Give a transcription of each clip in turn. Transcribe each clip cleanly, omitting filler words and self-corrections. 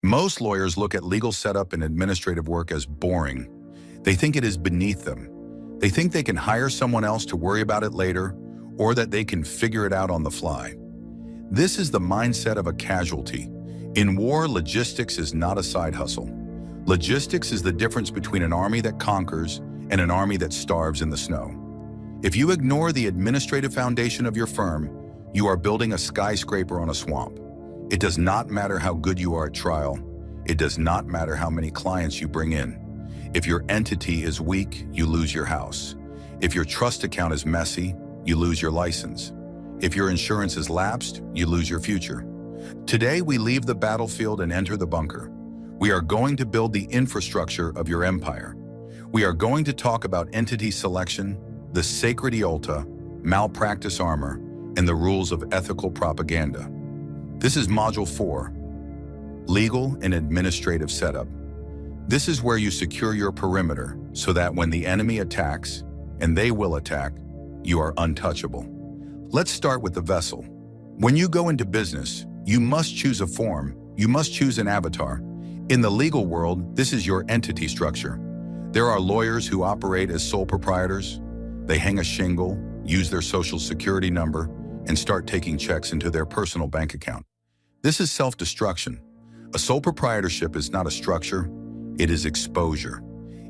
Most lawyers look at legal setup and administrative work as boring. They think it is beneath them. They think they can hire someone else to worry about it later, or that they can figure it out on the fly. This is the mindset of a casualty. In war, logistics is not a side hustle. Logistics is the difference between an army that conquers and an army that starves in the snow. If you ignore the administrative foundation of your firm, you are building a skyscraper on a swamp. It does not matter how good you are at trial. It does not matter how many clients you bring in. If your entity is weak, you lose your house. If your trust account is messy, you lose your license. If your insurance is lapsed, you lose your future. Today, we leave the battlefield and enter the bunker. We are going to build the infrastructure of your empire. We are going to talk about entity selection, the sacred Eolta, malpractice armor, and the rules of ethical propaganda. This is Module 4, Legal and Administrative Setup. This is where you secure your perimeter so that when the enemy attacks, and they will attack, you are untouchable. Let's start with the vessel. When you go into business, you must choose a form, you must choose an avatar. In the legal world, this is your entity structure. There are lawyers who operate as sole proprietors. They hang a shingle, use their social security number, and start taking checks into their personal bank account. This is self-destruction. A sole proprietorship is not a structure, it is exposure.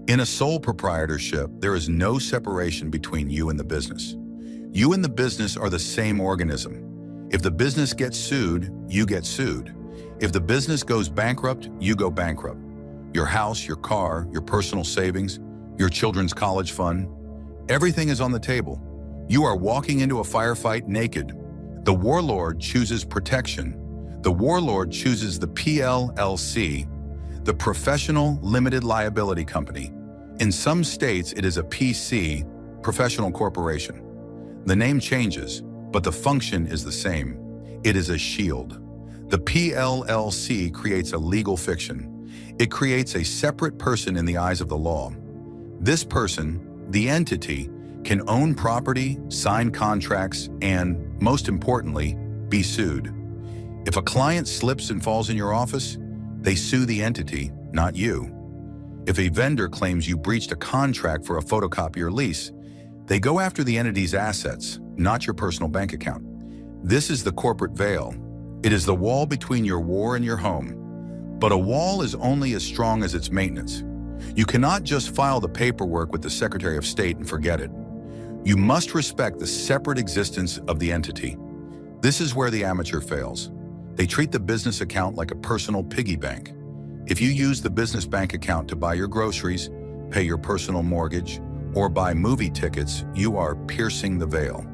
In a sole proprietorship, there is no separation between you and the business. You and the business are the same organism. If the business gets sued, you get sued. If the business goes bankrupt, you go bankrupt. Your house, your car, your personal savings, your children's college fund, everything is on the table. You are walking into a firefight naked. The warlord chooses protection. The warlord chooses the PLLC, the Professional Limited Liability Company. In some states, it is a PC, Professional Corporation. The name changes, but the function is the same. It is a shield. The PLLC creates a legal fiction. It creates a separate person in the eyes of the law. This person, the entity, can own property, sign contracts, and, most importantly, be sued. If a client slips and falls in your office, they sue the entity, not you. If a vendor claims you breached a contract for a photocopier lease, they go after the entity's assets, not your personal bank account. This is the corporate veil. It is the wall between your war and your home. But a wall is only as strong as its maintenance. You cannot just file the paperwork with the Secretary of State and forget it. You must respect the separate existence of the entity. This is where the amateur fails. They treat the business account like a personal piggy bank. If you use the business bank account to buy your groceries, pay your personal mortgage, or buy movie tickets, you are piercing the veil.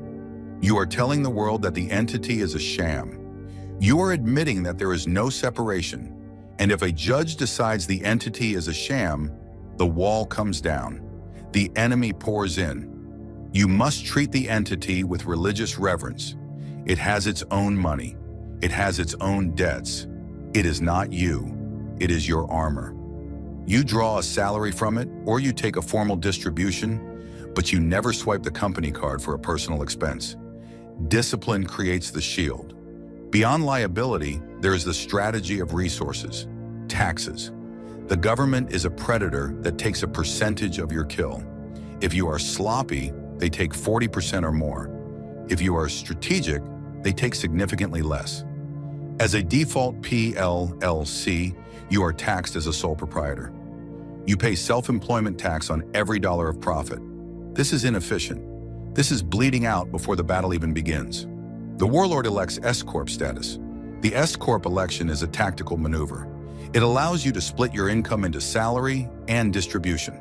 You are telling the world that the entity is a sham. You are admitting that there is no separation. And if a judge decides the entity is a sham, the wall comes down. The enemy pours in. You must treat the entity with religious reverence. It has its own money. It has its own debts. It is not you. It is your armor. You draw a salary from it, or you take a formal distribution, but you never swipe the company card for a personal expense. Discipline creates the shield. Beyond liability, there is the strategy of resources, taxes. The government is a predator that takes a percentage of your kill. If you are sloppy, they take 40% or more. If you are strategic, they take significantly less. As a default PLLC, you are taxed as a sole proprietor. You pay self-employment tax on every dollar of profit. This is inefficient. This is bleeding out before the battle even begins. The warlord elects S-Corp status. The S-Corp election is a tactical maneuver. It allows you to split your income into salary and distribution.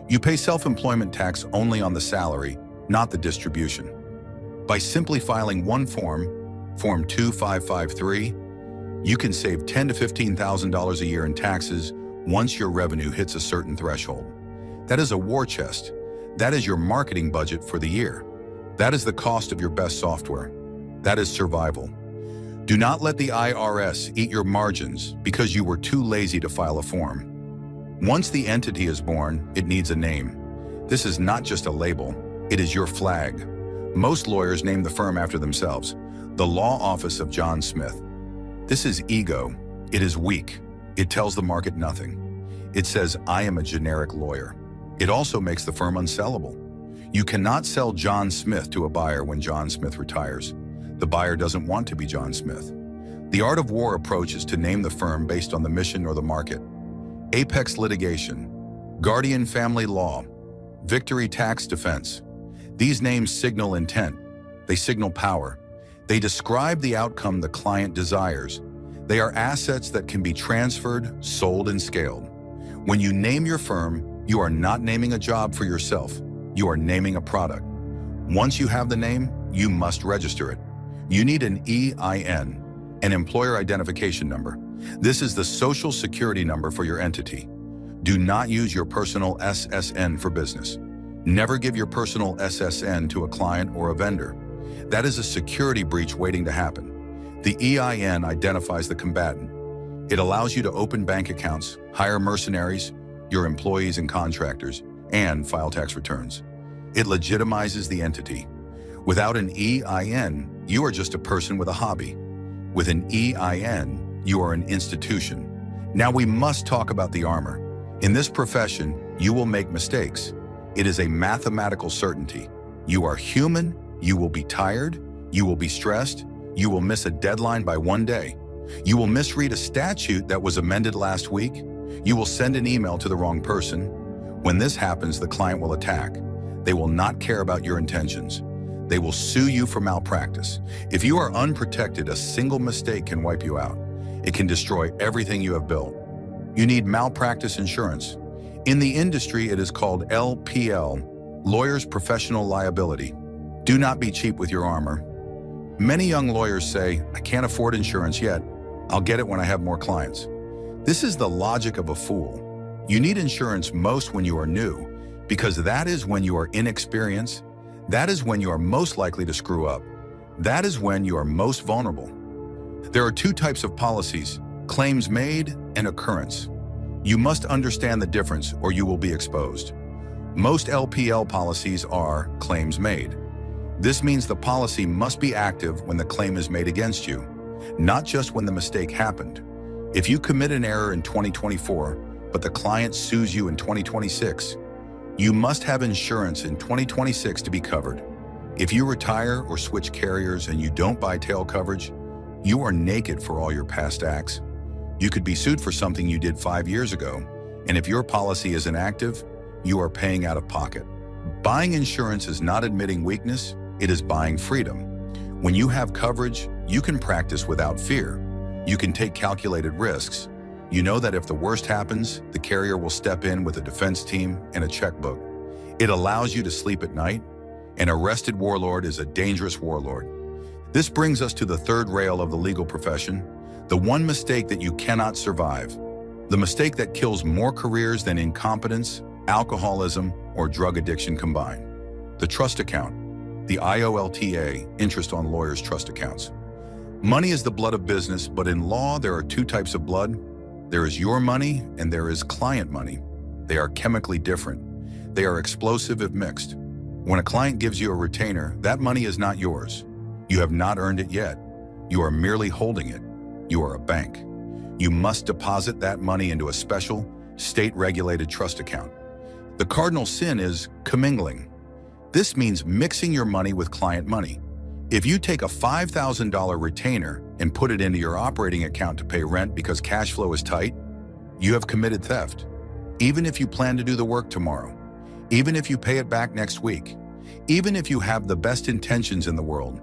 You pay self-employment tax only on the salary, not the distribution. By simply filing one form, Form 2553, you can save $10,000 to $15,000 a year in taxes once your revenue hits a certain threshold. That is a war chest. That is your marketing budget for the year. That is the cost of your best software. That is survival. Do not let the IRS eat your margins because you were too lazy to file a form. Once the entity is born, it needs a name. This is not just a label, it is your flag. Most lawyers name the firm after themselves. The Law Office of John Smith. This is ego. It is weak. It tells the market nothing. It says, I am a generic lawyer. It also makes the firm unsellable. You cannot sell John Smith to a buyer when John Smith retires. The buyer doesn't want to be John Smith. The art of war approach is to name the firm based on the mission or the market. Apex litigation, Guardian family law, Victory tax defense. These names signal intent. They signal power. They describe the outcome the client desires. They are assets that can be transferred, sold, and scaled. When you name your firm, you are not naming a job for yourself. You are naming a product. Once you have the name, you must register it. You need an EIN, an employer identification number. This is the social security number for your entity. Do not use your personal SSN for business. Never give your personal SSN to a client or a vendor. That is a security breach waiting to happen. The EIN identifies the combatant. It allows you to open bank accounts, hire mercenaries, your employees and contractors, and file tax returns. It legitimizes the entity. Without an EIN, you are just a person with a hobby. With an EIN, you are an institution. Now we must talk about the armor. In this profession, you will make mistakes. It is a mathematical certainty. You are human, you will be tired, you will be stressed, you will miss a deadline by one day. You will misread a statute that was amended last week. You will send an email to the wrong person. When this happens, the client will attack. They will not care about your intentions. They will sue you for malpractice. If you are unprotected, a single mistake can wipe you out. It can destroy everything you have built. You need malpractice insurance. In the industry, it is called LPL, Lawyers' Professional Liability. Do not be cheap with your armor. Many young lawyers say, I can't afford insurance yet. I'll get it when I have more clients. This is the logic of a fool. You need insurance most when you are new, because that is when you are inexperienced. That is when you are most likely to screw up. That is when you are most vulnerable. There are two types of policies, claims made and occurrence. You must understand the difference or you will be exposed. Most LPL policies are claims made. This means the policy must be active when the claim is made against you, not just when the mistake happened. If you commit an error in 2024, but the client sues you in 2026, you must have insurance in 2026 to be covered. If you retire or switch carriers and you don't buy tail coverage, you are naked for all your past acts. You could be sued for something you did 5 years ago, and if your policy isn't active, you are paying out of pocket. Buying insurance is not admitting weakness, it is buying freedom. When you have coverage, you can practice without fear. You can take calculated risks. You know that if the worst happens, the carrier will step in with a defense team and a checkbook. It allows you to sleep at night. An arrested warlord is a dangerous warlord. This brings us to the third rail of the legal profession, the one mistake that you cannot survive. The mistake that kills more careers than incompetence, alcoholism, or drug addiction combined. The trust account. The IOLTA, interest on lawyers' trust accounts. Money is the blood of business, but in law, there are two types of blood. There is your money and there is client money. They are chemically different. They are explosive if mixed. When a client gives you a retainer, that money is not yours. You have not earned it yet. You are merely holding it. You are a bank. You must deposit that money into a special, state-regulated trust account. The cardinal sin is commingling. This means mixing your money with client money. If you take a $5,000 retainer and put it into your operating account to pay rent because cash flow is tight, you have committed theft. Even if you plan to do the work tomorrow, even if you pay it back next week, even if you have the best intentions in the world,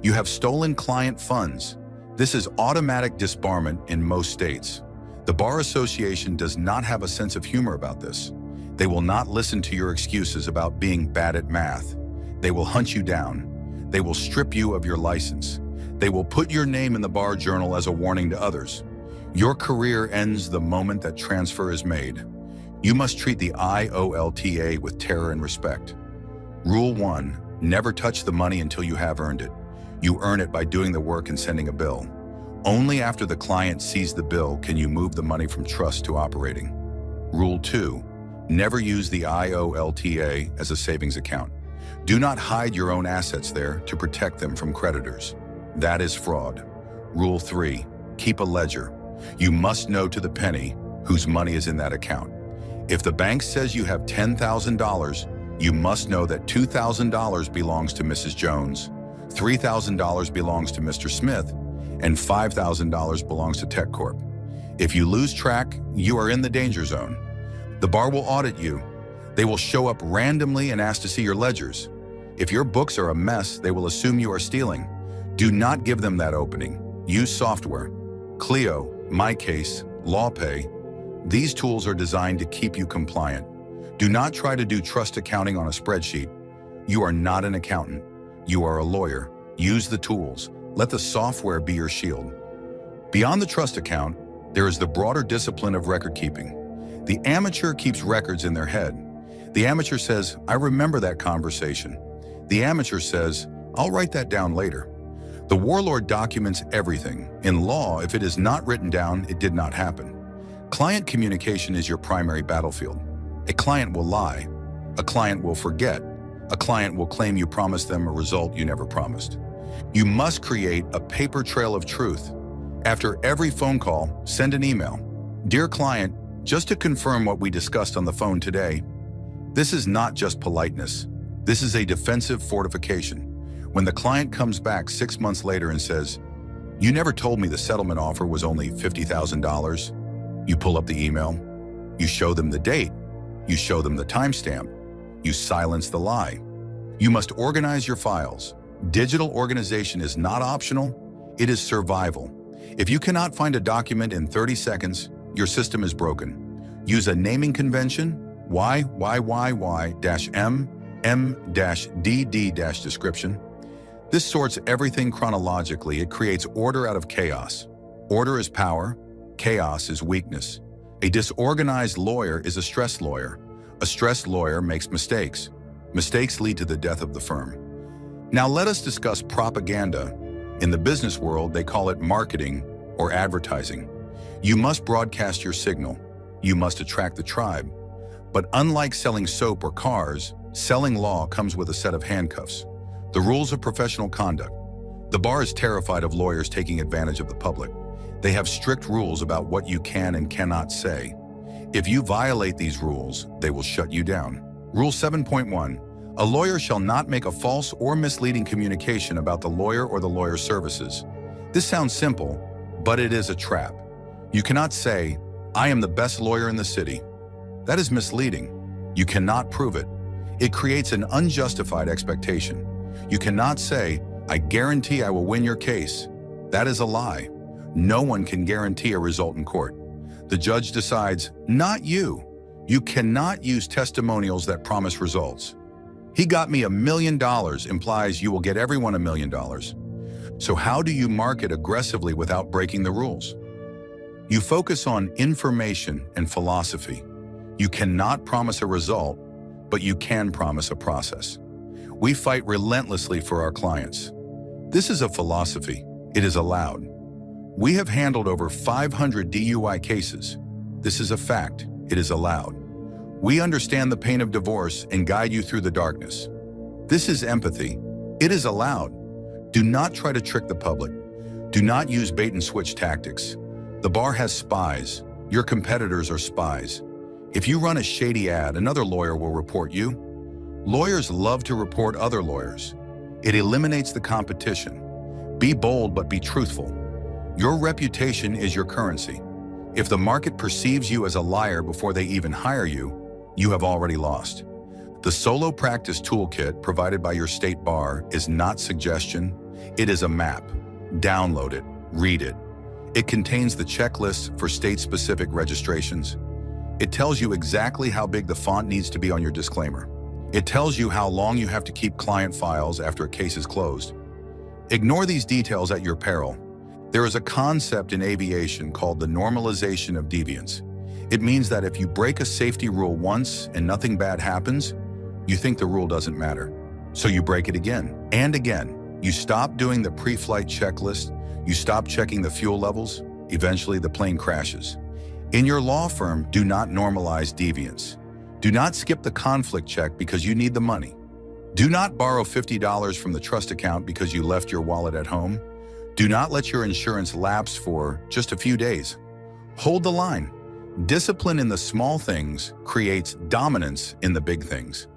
you have stolen client funds. This is automatic disbarment in most states. The Bar Association does not have a sense of humor about this. They will not listen to your excuses about being bad at math. They will hunt you down. They will strip you of your license. They will put your name in the bar journal as a warning to others. Your career ends the moment that transfer is made. You must treat the IOLTA with terror and respect. Rule 1, never touch the money until you have earned it. You earn it by doing the work and sending a bill. Only after the client sees the bill can you move the money from trust to operating. Rule 2, never use the IOLTA as a savings account. Do not hide your own assets there to protect them from creditors. That is fraud. Rule 3, keep a ledger. You must know to the penny whose money is in that account. If the bank says you have $10,000, you must know that $2,000 belongs to Mrs. Jones, $3,000 belongs to Mr. Smith, and $5,000 belongs to Tech Corp. If you lose track, you are in the danger zone. The bar will audit you. They will show up randomly and ask to see your ledgers. If your books are a mess, they will assume you are stealing. Do not give them that opening. Use software. Clio, MyCase, LawPay. These tools are designed to keep you compliant. Do not try to do trust accounting on a spreadsheet. You are not an accountant. You are a lawyer. Use the tools. Let the software be your shield. Beyond the trust account, there is the broader discipline of record keeping. The amateur keeps records in their head. The amateur says, I remember that conversation. The amateur says, I'll write that down later. The warlord documents everything. In law, if it is not written down, it did not happen. Client communication is your primary battlefield. A client will lie. A client will forget. A client will claim you promised them a result you never promised. You must create a paper trail of truth. After every phone call, send an email. Dear client, just to confirm what we discussed on the phone today, this is not just politeness. This is a defensive fortification. When the client comes back 6 months later and says, you never told me the settlement offer was only $50,000, you pull up the email, you show them the date, you show them the timestamp, you silence the lie. You must organize your files. Digital organization is not optional, it is survival. If you cannot find a document in 30 seconds, your system is broken. Use a naming convention, YYYY-M-M-DD-description. This sorts everything chronologically. It creates order out of chaos. Order is power, chaos is weakness. A disorganized lawyer is a stressed lawyer. A stressed lawyer makes mistakes. Mistakes lead to the death of the firm. Now let us discuss propaganda. In the business world, they call it marketing or advertising. You must broadcast your signal. You must attract the tribe. But unlike selling soap or cars, selling law comes with a set of handcuffs. The rules of professional conduct. The bar is terrified of lawyers taking advantage of the public. They have strict rules about what you can and cannot say. If you violate these rules, they will shut you down. Rule 7.1. A lawyer shall not make a false or misleading communication about the lawyer or the lawyer's services. This sounds simple, but it is a trap. You cannot say, I am the best lawyer in the city. That is misleading. You cannot prove it. It creates an unjustified expectation. You cannot say, I guarantee I will win your case. That is a lie. No one can guarantee a result in court. The judge decides, not you. You cannot use testimonials that promise results. He got me $1 million implies you will get everyone $1 million. So how do you market aggressively without breaking the rules? You focus on information and philosophy. You cannot promise a result, but you can promise a process. We fight relentlessly for our clients. This is a philosophy. It is allowed. We have handled over 500 DUI cases. This is a fact. It is allowed. We understand the pain of divorce and guide you through the darkness. This is empathy. It is allowed. Do not try to trick the public. Do not use bait and switch tactics. The bar has spies. Your competitors are spies. If you run a shady ad, another lawyer will report you. Lawyers love to report other lawyers. It eliminates the competition. Be bold, but be truthful. Your reputation is your currency. If the market perceives you as a liar before they even hire you, you have already lost. The solo practice toolkit provided by your state bar is not suggestion. It is a map. Download it. Read it. It contains the checklist for state-specific registrations. It tells you exactly how big the font needs to be on your disclaimer. It tells you how long you have to keep client files after a case is closed. Ignore these details at your peril. There is a concept in aviation called the normalization of deviance. It means that if you break a safety rule once and nothing bad happens, you think the rule doesn't matter. So you break it again and again. You stop doing the pre-flight checklist. You stop checking the fuel levels. Eventually, the plane crashes. In your law firm, do not normalize deviance. Do not skip the conflict check because you need the money. Do not borrow $50 from the trust account because you left your wallet at home. Do not let your insurance lapse for just a few days. Hold the line. Discipline in the small things creates dominance in the big things.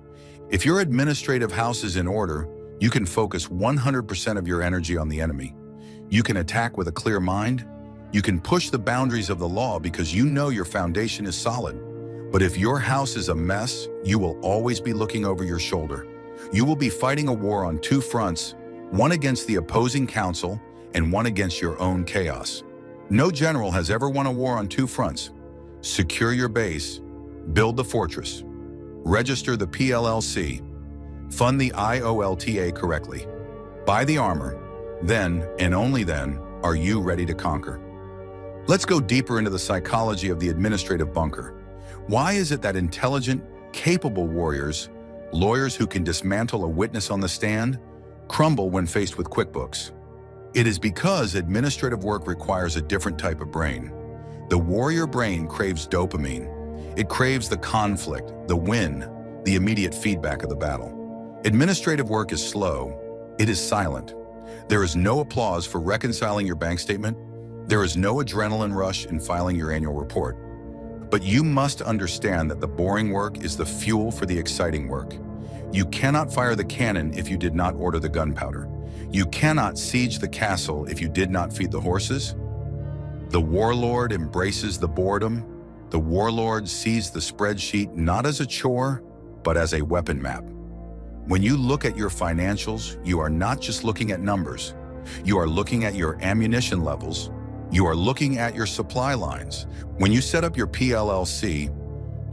If your administrative house is in order, you can focus 100% of your energy on the enemy. You can attack with a clear mind. You can push the boundaries of the law because you know your foundation is solid. But if your house is a mess, you will always be looking over your shoulder. You will be fighting a war on two fronts, one against the opposing counsel and one against your own chaos. No general has ever won a war on two fronts. Secure your base, build the fortress, register the PLLC, fund the IOLTA correctly, buy the armor, then and only then are you ready to conquer. Let's go deeper into the psychology of the administrative bunker. Why is it that intelligent, capable warriors, lawyers who can dismantle a witness on the stand, crumble when faced with QuickBooks? It is because administrative work requires a different type of brain. The warrior brain craves dopamine. It craves the conflict, the win, the immediate feedback of the battle. Administrative work is slow. It is silent. There is no applause for reconciling your bank statement. There is no adrenaline rush in filing your annual report. But you must understand that the boring work is the fuel for the exciting work. You cannot fire the cannon if you did not order the gunpowder. You cannot siege the castle if you did not feed the horses. The warlord embraces the boredom. The warlord sees the spreadsheet not as a chore, but as a weapon map. When you look at your financials, you are not just looking at numbers. You are looking at your ammunition levels. You are looking at your supply lines. When you set up your PLLC,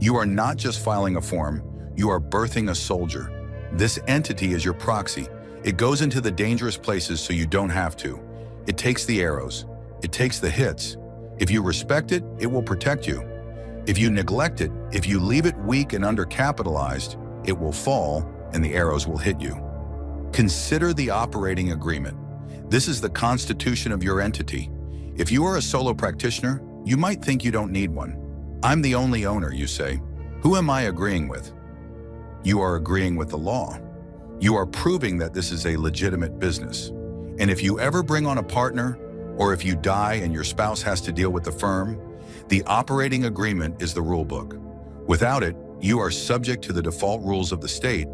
you are not just filing a form, you are birthing a soldier. This entity is your proxy. It goes into the dangerous places so you don't have to. It takes the arrows. It takes the hits. If you respect it, it will protect you. If you neglect it, if you leave it weak and undercapitalized, it will fall and the arrows will hit you. Consider the operating agreement. This is the constitution of your entity. If you are a solo practitioner, you might think you don't need one. I'm the only owner, you say. Who am I agreeing with? You are agreeing with the law. You are proving that this is a legitimate business. And if you ever bring on a partner, or if you die and your spouse has to deal with the firm, the operating agreement is the rule book. Without it, you are subject to the default rules of the state,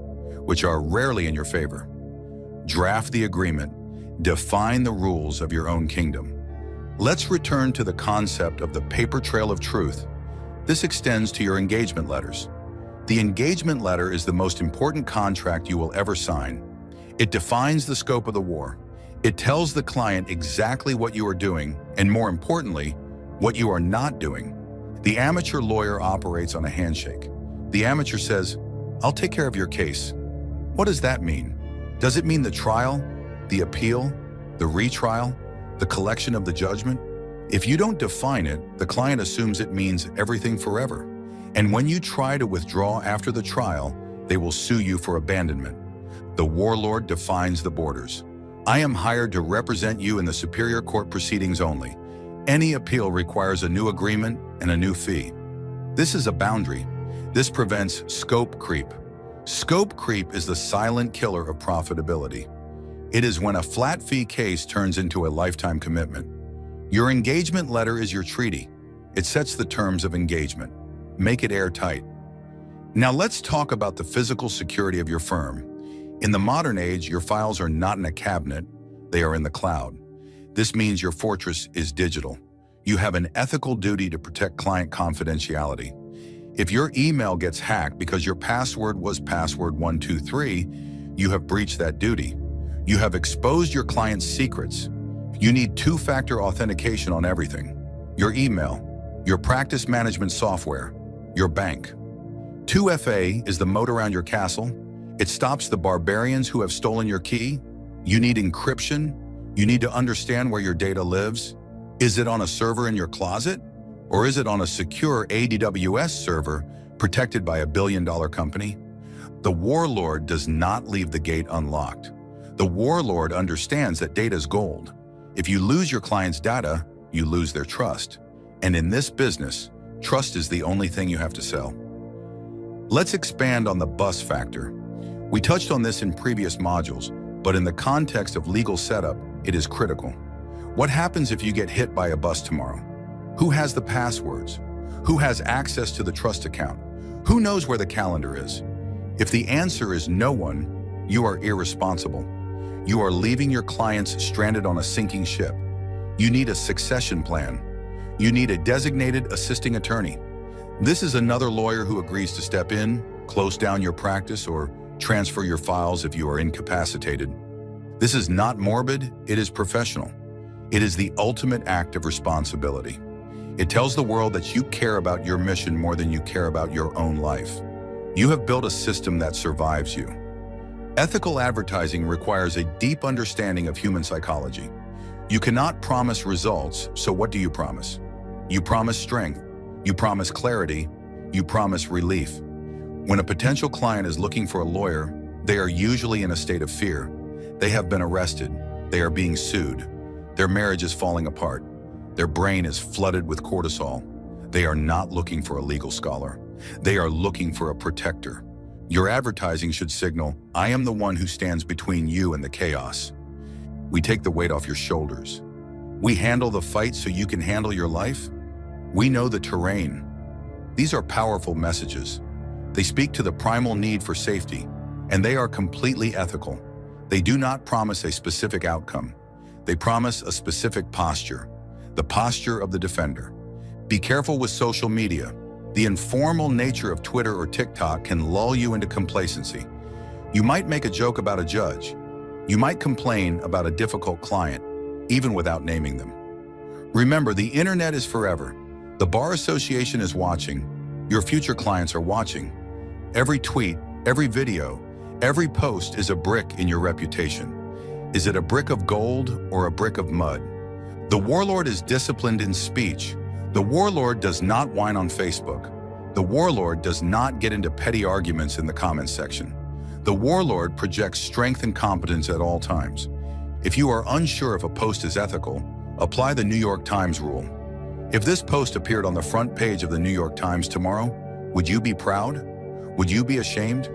which are rarely in your favor. Draft the agreement. Define the rules of your own kingdom. Let's return to the concept of the paper trail of truth. This extends to your engagement letters. The engagement letter is the most important contract you will ever sign. It defines the scope of the war. It tells the client exactly what you are doing, and more importantly, what you are not doing. The amateur lawyer operates on a handshake. The amateur says, "I'll take care of your case." What does that mean? Does it mean the trial, the appeal, the retrial, the collection of the judgment? If you don't define it, the client assumes it means everything forever. And when you try to withdraw after the trial, they will sue you for abandonment. The warlord defines the borders. I am hired to represent you in the superior court proceedings only. Any appeal requires a new agreement and a new fee. This is a boundary. This prevents scope creep. Scope creep is the silent killer of profitability. It is when a flat fee case turns into a lifetime commitment. Your engagement letter is your treaty. It sets the terms of engagement. Make it airtight. Now let's talk about the physical security of your firm. In the modern age, your files are not in a cabinet, they are in the cloud. This means your fortress is digital. You have an ethical duty to protect client confidentiality. If your email gets hacked because your password was password 123, you have breached that duty. You have exposed your client's secrets. You need two-factor authentication on everything. Your email, your practice management software, your bank. 2FA is the moat around your castle. It stops the barbarians who have stolen your key. You need encryption. You need to understand where your data lives. Is it on a server in your closet? Or is it on a secure AWS server protected by $1 billion company? The warlord does not leave the gate unlocked. The warlord understands that data is gold. If you lose your client's data, you lose their trust. And in this business, trust is the only thing you have to sell. Let's expand on the bus factor. We touched on this in previous modules, but in the context of legal setup, it is critical. What happens if you get hit by a bus tomorrow? Who has the passwords? Who has access to the trust account? Who knows where the calendar is? If the answer is no one, you are irresponsible. You are leaving your clients stranded on a sinking ship. You need a succession plan. You need a designated assisting attorney. This is another lawyer who agrees to step in, close down your practice, or transfer your files if you are incapacitated. This is not morbid, it is professional. It is the ultimate act of responsibility. It tells the world that you care about your mission more than you care about your own life. You have built a system that survives you. Ethical advertising requires a deep understanding of human psychology. You cannot promise results, so what do you promise? You promise strength. You promise clarity. You promise relief. When a potential client is looking for a lawyer, they are usually in a state of fear. They have been arrested. They are being sued. Their marriage is falling apart. Their brain is flooded with cortisol. They are not looking for a legal scholar. They are looking for a protector. Your advertising should signal, I am the one who stands between you and the chaos. We take the weight off your shoulders. We handle the fight so you can handle your life. We know the terrain. These are powerful messages. They speak to the primal need for safety, and they are completely ethical. They do not promise a specific outcome. They promise a specific posture, the posture of the defender. Be careful with social media. The informal nature of Twitter or TikTok can lull you into complacency. You might make a joke about a judge. You might complain about a difficult client, even without naming them. Remember, the internet is forever. The Bar Association is watching. Your future clients are watching. Every tweet, every video, every post is a brick in your reputation. Is it a brick of gold or a brick of mud? The warlord is disciplined in speech. The warlord does not whine on Facebook. The warlord does not get into petty arguments in the comments section. The warlord projects strength and competence at all times. If you are unsure if a post is ethical, apply the New York Times rule. If this post appeared on the front page of the New York Times tomorrow, would you be proud? Would you be ashamed?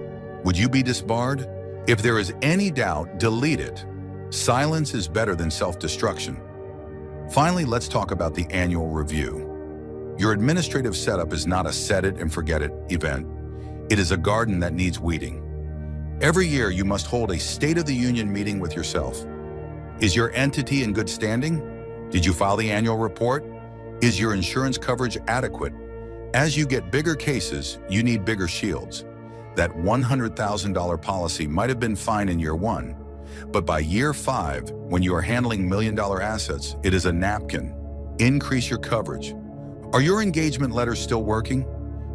Would you be disbarred? If there is any doubt, delete it. Silence is better than self-destruction. Finally, let's talk about the annual review. Your administrative setup is not a set-it-and-forget-it event. It is a garden that needs weeding. Every year, you must hold a State of the Union meeting with yourself. Is your entity in good standing? Did you file the annual report? Is your insurance coverage adequate? As you get bigger cases, you need bigger shields. That $100,000 policy might have been fine in year 1, but by year 5, when you are handling million-dollar assets, it is a napkin. Increase your coverage. Are your engagement letters still working?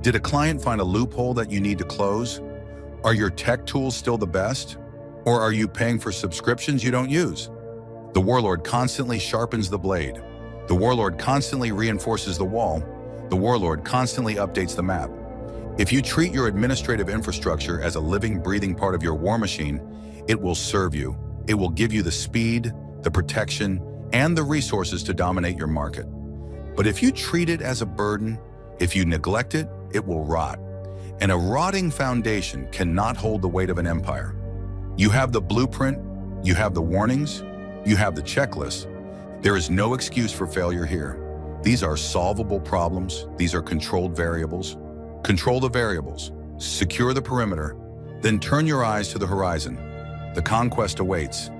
Did a client find a loophole that you need to close? Are your tech tools still the best? Or are you paying for subscriptions you don't use? The warlord constantly sharpens the blade. The warlord constantly reinforces the wall. The warlord constantly updates the map. If you treat your administrative infrastructure as a living, breathing part of your war machine, it will serve you. It will give you the speed, the protection, and the resources to dominate your market. But if you treat it as a burden, if you neglect it, it will rot. And a rotting foundation cannot hold the weight of an empire. You have the blueprint, you have the warnings, you have the checklist. There is no excuse for failure here. These are solvable problems. These are controlled variables. Control the variables, secure the perimeter, then turn your eyes to the horizon. The conquest awaits.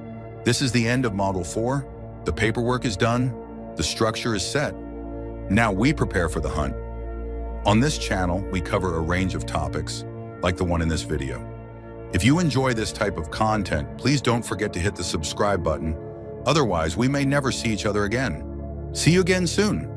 This is the end of Model 4. The paperwork is done. The structure is set. Now we prepare for the hunt. On this channel, we cover a range of topics, like the one in this video. If you enjoy this type of content, please don't forget to hit the subscribe button. Otherwise, we may never see each other again. See you again soon.